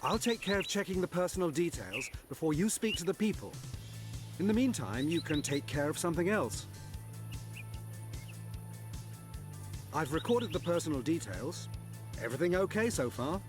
I'll take care of checking the personal details before you speak to the people. In the meantime, you can take care of something else. I've recorded the personal details. Everything okay so far?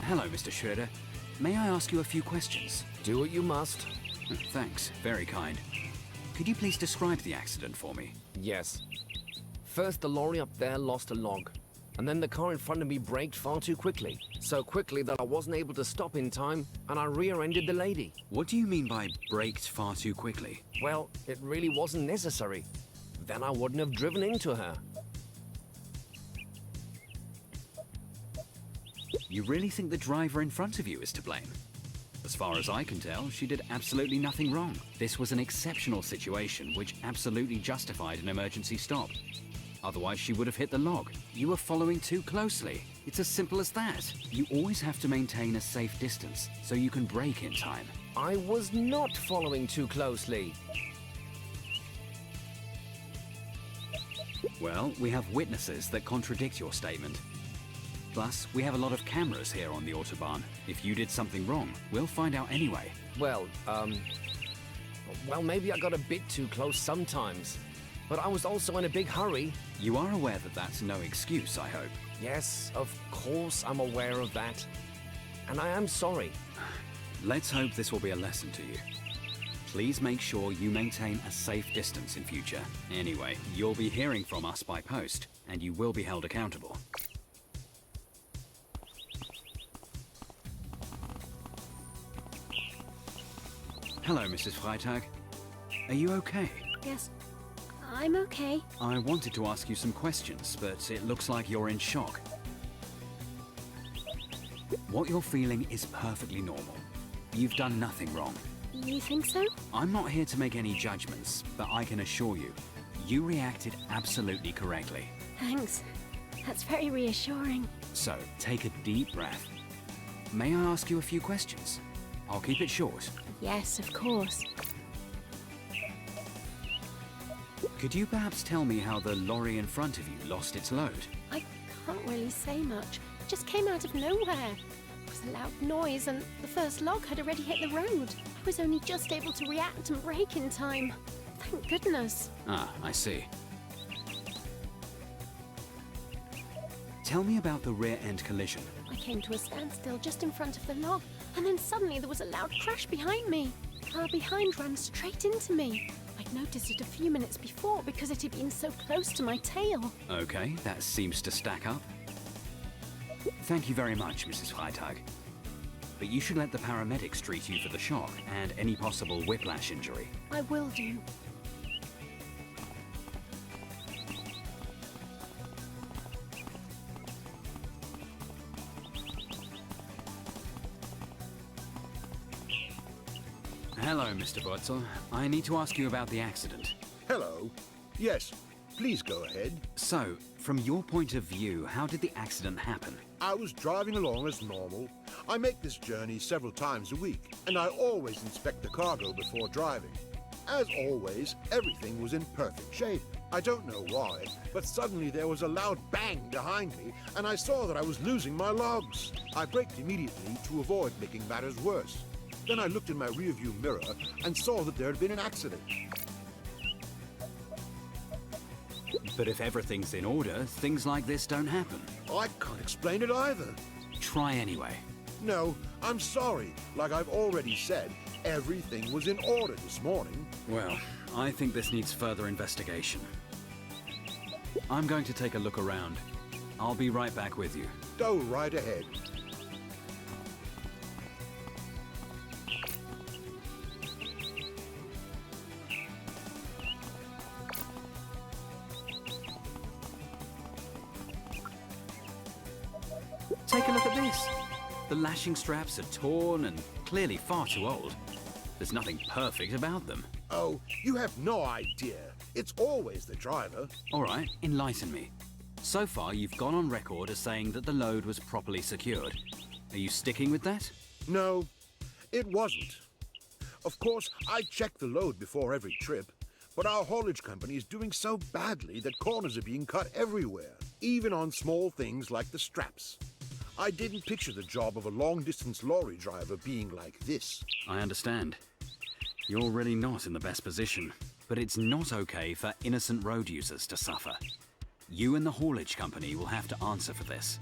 Hello, Mr. Schroeder. May I ask you a few questions? Do what you must. Thanks, very kind. Could you please describe the accident for me? Yes. First, the lorry up there lost a log. And then the car in front of me braked far too quickly. So quickly that I wasn't able to stop in time, and I rear-ended the lady. What do you mean by braked far too quickly? Well, it really wasn't necessary. Then I wouldn't have driven into her. You really think the driver in front of you is to blame? As far as I can tell, she did absolutely nothing wrong. This was an exceptional situation which absolutely justified an emergency stop. Otherwise, she would have hit the log. You were following too closely. It's as simple as that. You always have to maintain a safe distance so you can brake in time. I was not following too closely. Well, we have witnesses that contradict your statement. Plus, we have a lot of cameras here on the Autobahn. If you did something wrong, we'll find out anyway. Well, maybe I got a bit too close sometimes. But I was also in a big hurry. You are aware that that's no excuse, I hope. Yes, of course I'm aware of that. And I am sorry. Let's hope this will be a lesson to you. Please make sure you maintain a safe distance in future. Anyway, you'll be hearing from us by post, and you will be held accountable. Hello, Mrs. Freitag. Are you okay? Yes, I'm okay. I wanted to ask you some questions, but it looks like you're in shock. What you're feeling is perfectly normal. You've done nothing wrong. You think so? I'm not here to make any judgments, but I can assure you, you reacted absolutely correctly. Thanks. That's very reassuring. So, take a deep breath. May I ask you a few questions? I'll keep it short. Yes, of course. Could you perhaps tell me how the lorry in front of you lost its load? I can't really say much. It just came out of nowhere. It was a loud noise and the first log had already hit the road. I was only just able to react and brake in time. Thank goodness. Ah, I see. Tell me about the rear-end collision. I came to a standstill just in front of the log, and then suddenly there was a loud crash behind me. The car behind ran straight into me. I'd noticed it a few minutes before because it had been so close to my tail. Okay, that seems to stack up. Thank you very much, Mrs. Freitag. But you should let the paramedics treat you for the shock and any possible whiplash injury. I will do. Hello, Mr. Butzel. I need to ask you about the accident. Hello. Yes, please go ahead. So, from your point of view, how did the accident happen? I was driving along as normal. I make this journey several times a week, and I always inspect the cargo before driving. As always, everything was in perfect shape. I don't know why, but suddenly there was a loud bang behind me, and I saw that I was losing my logs. I braked immediately to avoid making matters worse. Then I looked in my rearview mirror and saw that there had been an accident. But if everything's in order, things like this don't happen. I can't explain it either. Try anyway. No, I'm sorry. Like I've already said, everything was in order this morning. Well, I think this needs further investigation. I'm going to take a look around. I'll be right back with you. Go right ahead. Take a look at this. The lashing straps are torn and clearly far too old. There's nothing perfect about them. Oh, you have no idea. It's always the driver. All right, enlighten me. So far, you've gone on record as saying that the load was properly secured. Are you sticking with that? No, it wasn't. Of course, I check the load before every trip, but our haulage company is doing so badly that corners are being cut everywhere, even on small things like the straps. I didn't picture the job of a long-distance lorry driver being like this. I understand. You're really not in the best position, but it's not okay for innocent road users to suffer. You and the haulage company will have to answer for this.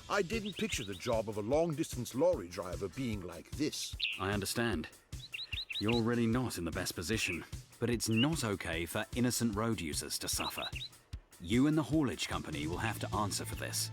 I didn't picture the job of a long-distance lorry driver being like this. I understand. You're really not in the best position, but it's not okay for innocent road users to suffer. You and the haulage company will have to answer for this.